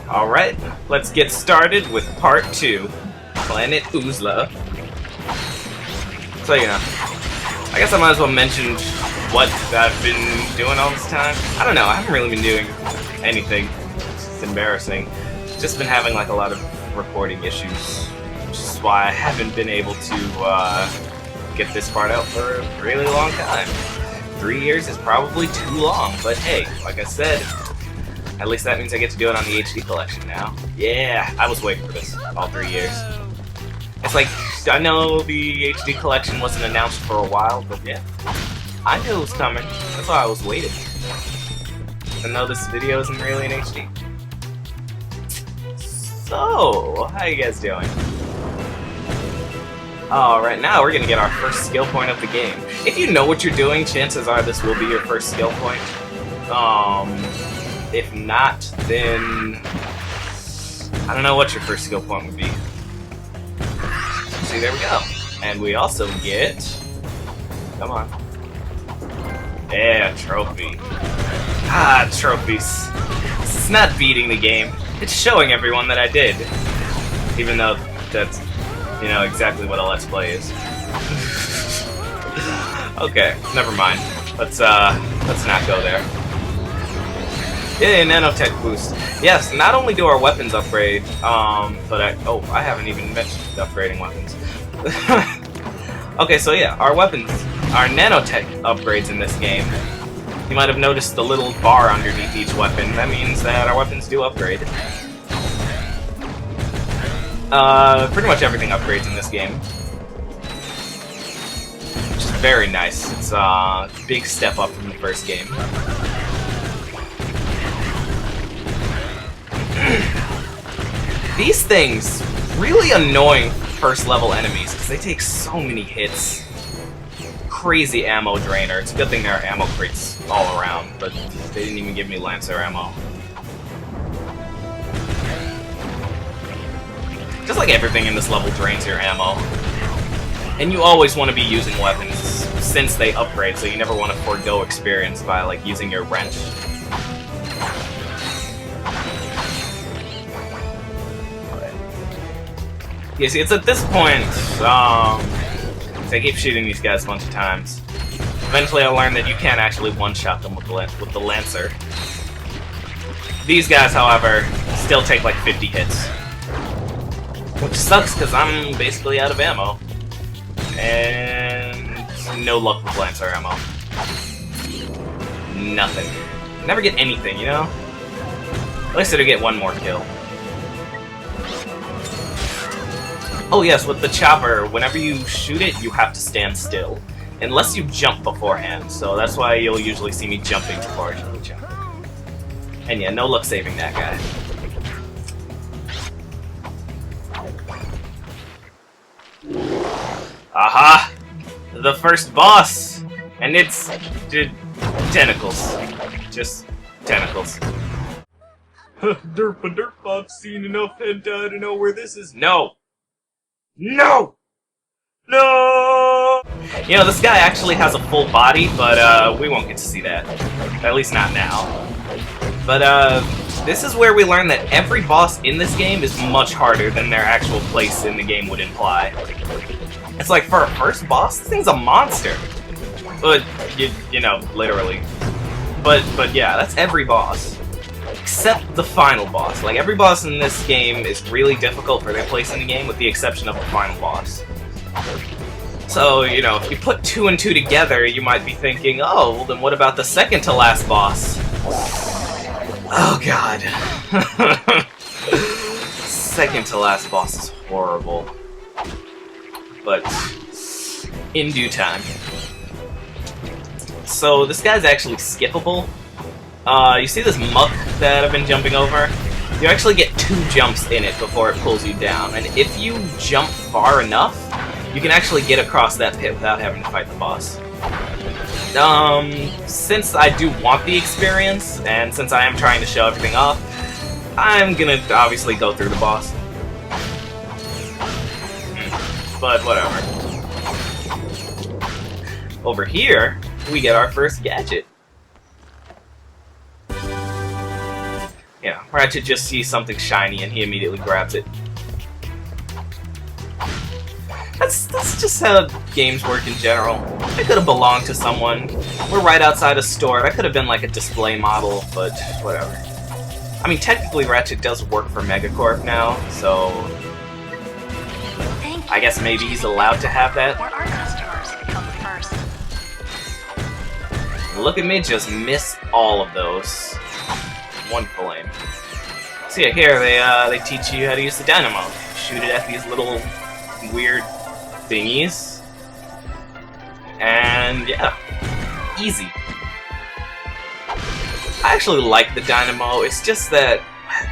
Alright, let's get started with part 2, Planet Oozla. So, you know, I guess I might as well mention what I've been doing all this time. I don't know, I haven't really been doing anything. It's embarrassing. Just been having like a lot of recording issues, which is why I haven't been able to get this part out for a really long time. 3 years is probably too long, but hey, like I said, at least that means I get to do it on the HD collection now. Yeah, I was waiting for this all 3 years. It's like, I know the HD collection wasn't announced for a while, but yeah, I knew it was coming. That's why I was waiting. Even though this video isn't really in HD. So, how you guys doing? Alright, now we're gonna get our first skill point of the game. If you know what you're doing, chances are this will be your first skill point. If not, then I don't know what your first skill point would be. See, there we go. And we also get, come on. Yeah, trophy. Ah, trophies. It's not beating the game. It's showing everyone that I did. Even though that's, you know, exactly what a Let's Play is. Okay, never mind. Let's not go there. Yeah, nanotech boost. Yes, not only do our weapons upgrade, but I haven't even mentioned upgrading weapons. Okay, so yeah, our weapons, our nanotech upgrades in this game. You might have noticed the little bar underneath each weapon. That means that our weapons do upgrade. Pretty much everything upgrades in this game. Which is very nice. It's a big step up from the first game. These things, really annoying first level enemies, because they take so many hits. Crazy ammo drainer. It's a good thing there are ammo crates all around, but they didn't even give me Lancer ammo. Just like everything in this level drains your ammo. And you always want to be using weapons since they upgrade, so you never want to forego experience by like using your wrench. Yeah, see, it's at this point, I keep shooting these guys a bunch of times. Eventually I learned that you can't actually one-shot them with the Lancer. These guys, however, still take like 50 hits. Which sucks, because I'm basically out of ammo. And no luck with Lancer ammo. Nothing. Never get anything, you know? At least it'll get one more kill. Oh yes, with the chopper, whenever you shoot it, you have to stand still. Unless you jump beforehand, so that's why you'll usually see me jumping before I shoot the chopper. And yeah, no luck saving that guy. Aha! The first boss! And it's tentacles. Just tentacles. Derp, I've seen enough hentai to know where this is. No! No! No! You know, this guy actually has a full body, but we won't get to see that. At least not now. But this is where we learn that every boss in this game is much harder than their actual place in the game would imply. It's like, for a first boss, this thing's a monster. But, you know, literally. But yeah, that's every boss. Except the final boss. Like, every boss in this game is really difficult for their place in the game, with the exception of the final boss. So, you know, if you put 2 and 2 together, you might be thinking, oh, well then what about the second to last boss? Oh god. Second to last boss is horrible. But in due time. So this guy's actually skippable. You see this muck that I've been jumping over? You actually get 2 jumps in it before it pulls you down, and if you jump far enough, you can actually get across that pit without having to fight the boss. Since I do want the experience, and since I am trying to show everything off, I'm gonna obviously go through the boss. But whatever. Over here, we get our first gadget. You know, Ratchet just sees something shiny and he immediately grabs it. That's just how games work in general. It could have belonged to someone. We're right outside a store. That could have been like a display model, but whatever. I mean, technically Ratchet does work for Megacorp now, so I guess maybe he's allowed to have that. Our customers come first. Look at me just miss all of those. Wonderful aim. So yeah, here they teach you how to use the dynamo. Shoot it at these little weird thingies. And yeah, easy. I actually like the dynamo. It's just that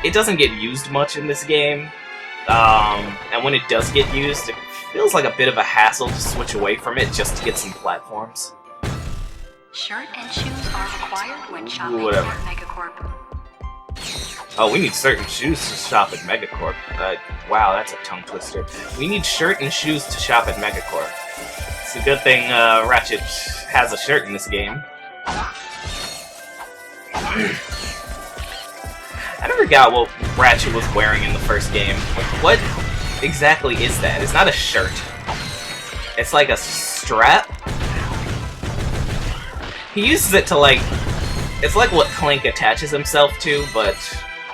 it doesn't get used much in this game. And when it does get used, it feels like a bit of a hassle to switch away from it just to get some platforms. Shirt and shoes are required when shopping Whatever. at Megacorp. Oh, we need certain shoes to shop at Megacorp. Wow, that's a tongue twister. We need shirt and shoes to shop at Megacorp. It's a good thing Ratchet has a shirt in this game. I never got what Ratchet was wearing in the first game. Like, what exactly is that? It's not a shirt. It's like a strap. He uses it to, like... It's like what Clank attaches himself to, but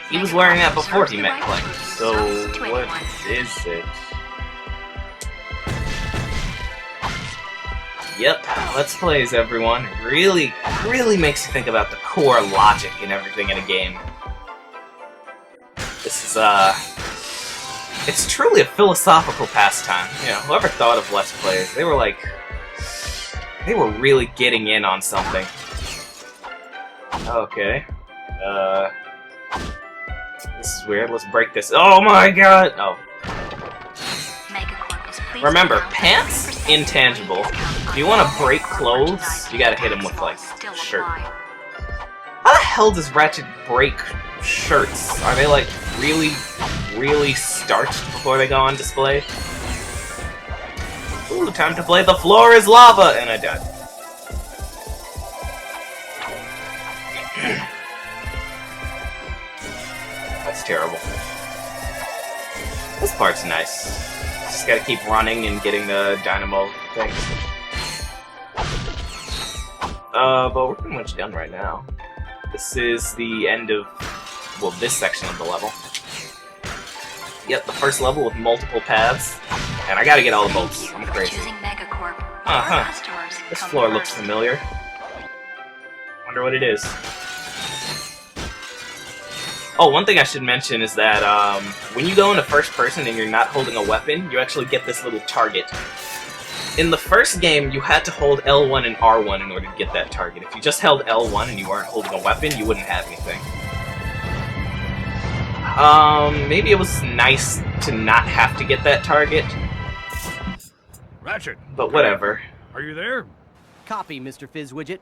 he was wearing that before he met Clank. So, what is it? Yep, Let's Plays, everyone. Really makes you think about the core logic and everything in a game. This is, it's truly a philosophical pastime. You know, whoever thought of Let's Plays, they were like... They were really getting in on something. Okay. This is weird. Let's break this. Oh my god! Oh. Remember, pants, intangible. If you want to break clothes, you gotta hit them with, like, shirt. How the hell does Ratchet break shirts? Are they, like, really starched before they go on display? Ooh, time to play The Floor is Lava! And I died. That's terrible. This part's nice. Just gotta keep running and getting the dynamo thing. But we're pretty much done right now. This is the end of, well, this section of the level. Yep, the first level with multiple paths. And I gotta get all the bolts. I'm crazy. This floor looks familiar. Wonder what it is. Oh, one thing I should mention is that when you go into first person and you're not holding a weapon, you actually get this little target. In the first game, you had to hold L1 and R1 in order to get that target. If you just held L1 and you weren't holding a weapon, you wouldn't have anything. Maybe it was nice to not have to get that target. Ratchet. But whatever. Are you there? Copy, Mr. Fizzwidget.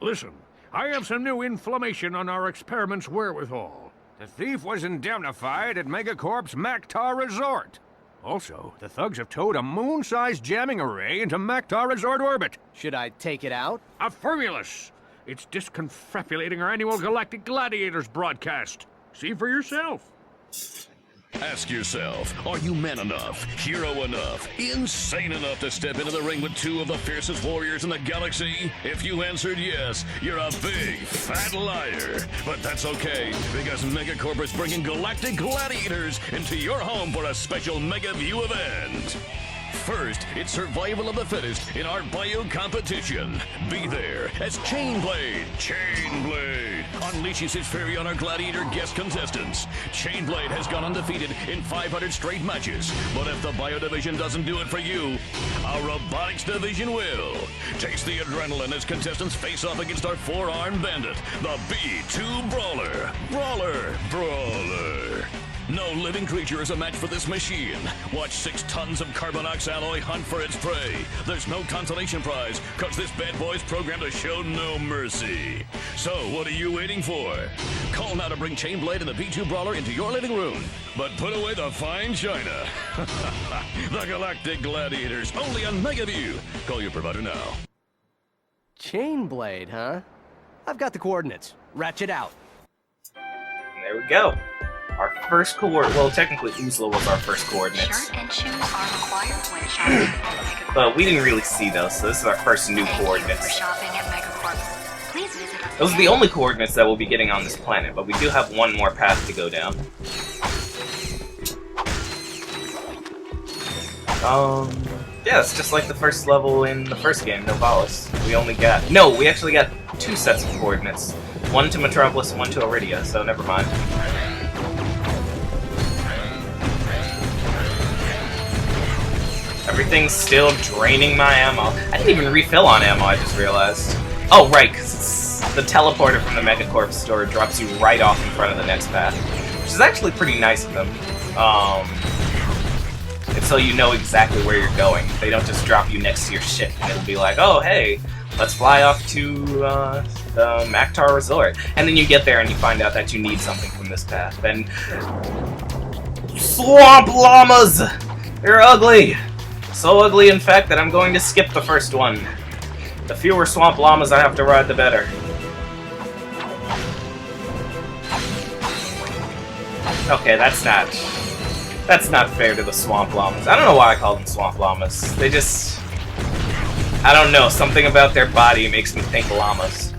Listen, I have some new information on our experiment's wherewithal. The thief was indemnified at Megacorp's Maktar Resort. Also, the thugs have towed a moon-sized jamming array into Maktar Resort orbit. Should I take it out? Affirmulous! It's disconfabulating our annual Galactic Gladiators broadcast. See for yourself. Ask yourself, are you man enough, hero enough, insane enough to step into the ring with two of the fiercest warriors in the galaxy? If you answered yes, you're a big, fat liar. But that's okay, because Megacorp is bringing Galactic Gladiators into your home for a special Mega View event. First, it's survival of the fittest in our bio competition. Be there as Chainblade unleashes his fury on our gladiator guest contestants. Chainblade has gone undefeated in 500 straight matches, but if the bio division doesn't do it for you, our robotics division will. Taste the adrenaline as contestants face off against our four-armed bandit, the B2 Brawler. Brawler. No living creature is a match for this machine. Watch 6 tons of Carbonox alloy hunt for its prey. There's no consolation prize, cause this bad boy's programmed to show no mercy. So, what are you waiting for? Call now to bring Chainblade and the B2 Brawler into your living room. But put away the fine china. The Galactic Gladiators, only on Megaview. Call your provider now. Chainblade, huh? I've got the coordinates. Ratchet out. There we go. Our first coordinate. Well, technically, Oozla was our first coordinates. Shirt and shoes are required when shopping at Megacorp. But we didn't really see those, so this is our first new Thank you coordinates. for shopping at Megacorp. Please visit us Those are the again. only coordinates that we'll be getting on this planet, but we do have one more path to go down. Yeah, it's just like the first level in the first game, Novalis. We actually got 2 sets of coordinates. One to Metropolis, one to Iridia, so never mind. Everything's still draining my ammo. I didn't even refill on ammo, I just realized. Oh, right, because the teleporter from the Megacorp store drops you right off in front of the next path. Which is actually pretty nice of them. It's so you know exactly where you're going. They don't just drop you next to your ship and it'll be like, oh, hey, let's fly off to the Maktar Resort. And then you get there and you find out that you need something from this path. And swamp llamas! They're ugly! So ugly, in fact, that I'm going to skip the first one. The fewer swamp llamas I have to ride, the better. Okay, that's not fair to the swamp llamas. I don't know why I call them swamp llamas. They just... I don't know, something about their body makes me think llamas.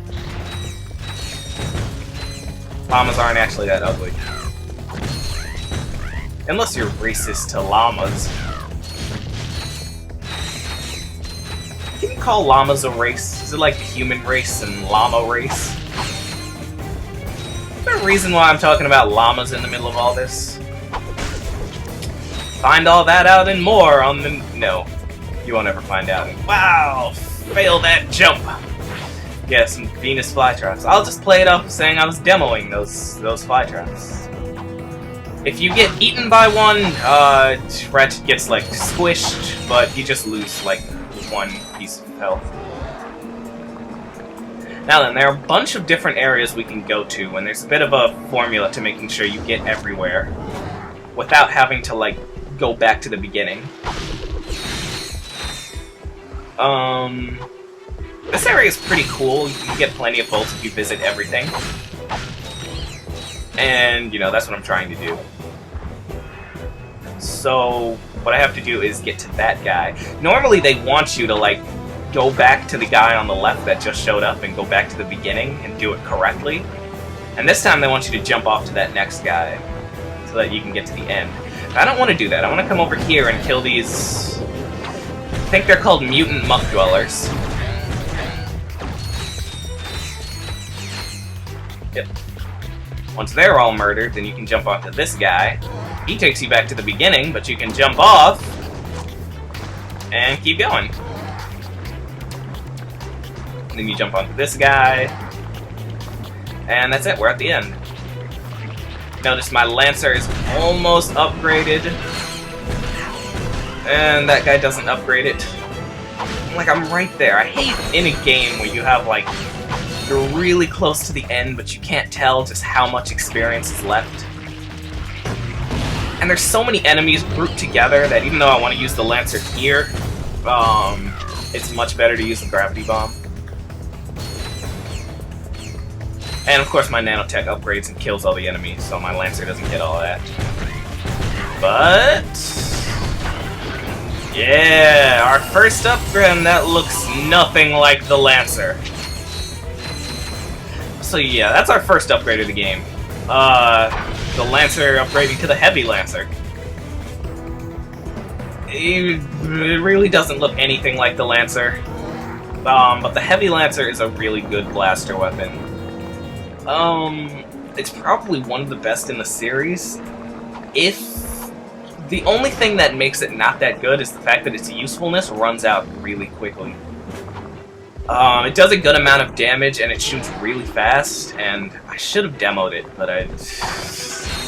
Llamas aren't actually that ugly. Unless you're racist to llamas. Can you call llamas a race? Is it like the human race and llama race? Is there a reason why I'm talking about llamas in the middle of all this? Find all that out and more on the... No. You won't ever find out. Wow! Fail that jump! Yeah, some Venus flytraps. I'll just play it off saying I was demoing those flytraps. If you get eaten by one, Ratchet gets, like, squished, but you just lose, like, 1 piece of health. Now then, there are a bunch of different areas we can go to, and there's a bit of a formula to making sure you get everywhere without having to, like, go back to the beginning. This area is pretty cool. You can get plenty of bolts if you visit everything. And, you know, that's what I'm trying to do. So, what I have to do is get to that guy. Normally they want you to, like, go back to the guy on the left that just showed up and go back to the beginning and do it correctly. And this time they want you to jump off to that next guy so that you can get to the end. I don't want to do that. I want to come over here and kill these... I think they're called mutant muck dwellers. Yep. Once they're all murdered, then you can jump onto this guy. He takes you back to the beginning, but you can jump off and keep going. And then you jump onto this guy. And that's it, we're at the end. Notice my Lancer is almost upgraded. And that guy doesn't upgrade it. Like, I'm right there. I hate in a game where you have, like, you're really close to the end, but you can't tell just how much experience is left. And there's so many enemies grouped together that even though I want to use the Lancer here, it's much better to use the Gravity Bomb. And of course my nanotech upgrades and kills all the enemies, so my Lancer doesn't get all that. But... yeah, our first upgrade, that looks nothing like the Lancer. So yeah, that's our first upgrade of the game. The Lancer upgrading to the Heavy Lancer. It really doesn't look anything like the Lancer. But the Heavy Lancer is a really good blaster weapon. It's probably one of the best in the series. If the only thing that makes it not that good is the fact that its usefulness runs out really quickly. It does a good amount of damage and it shoots really fast, and I should have demoed it, but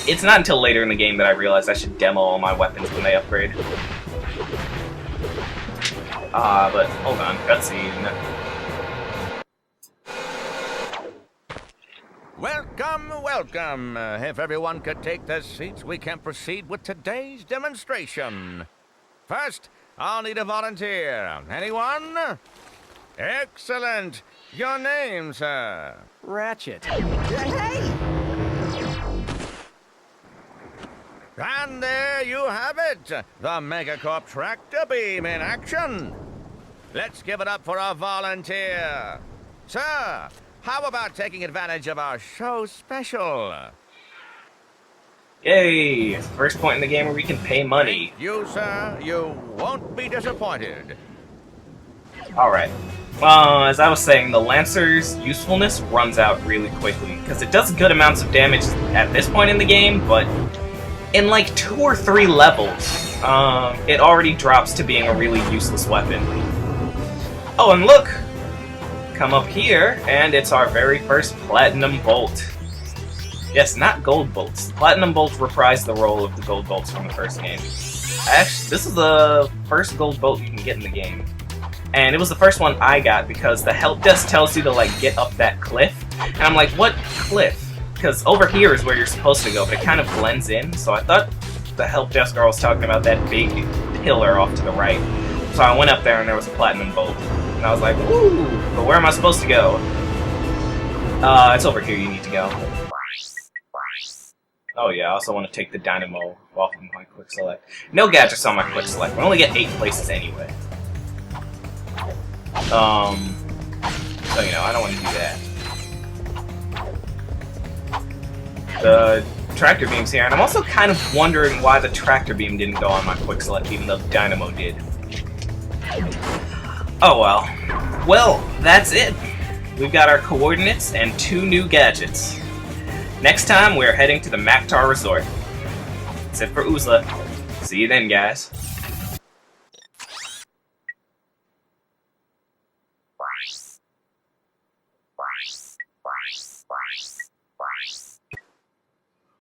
it's not until later in the game that I realized I should demo all my weapons when they upgrade. But hold on, cutscene. Welcome, welcome. If everyone could take their seats, we can proceed with today's demonstration. First, I'll need a volunteer. Anyone? Excellent. Your name, sir? Ratchet. Hey! And there you have it, the Megacorp Tractor Beam in action. Let's give it up for our volunteer. Sir, how about taking advantage of our show special? Yay! First point in the game where we can pay money. Thank you, sir. You won't be disappointed. Alright. Well, as I was saying, the Lancer's usefulness runs out really quickly, because it does good amounts of damage at this point in the game, but in like 2 or 3 levels, it already drops to being a really useless weapon. Oh, and look! Come up here, and it's our very first Platinum Bolt. Yes, not Gold Bolts. Platinum Bolts reprise the role of the Gold Bolts from the first game. Actually, this is the first Gold Bolt you can get in the game. And it was the first one I got because the help desk tells you to, like, get up that cliff. And I'm like, what cliff? Because over here is where you're supposed to go, but it kind of blends in. So I thought the help desk girl was talking about that big pillar off to the right. So I went up there and there was a Platinum Bolt. And I was like, woo! But where am I supposed to go? It's over here you need to go. Oh yeah, I also want to take the Dynamo off of my quick select. No gadgets on my quick select. We only get 8 places anyway. So you know, I don't want to do that. The tractor beam's here, and I'm also kind of wondering why the tractor beam didn't go on my quick select, even though the Dynamo did. Oh well. Well, that's it. We've got our coordinates and 2 new gadgets. Next time, we're heading to the Maktar Resort. That's it for Oozla. See you then, guys.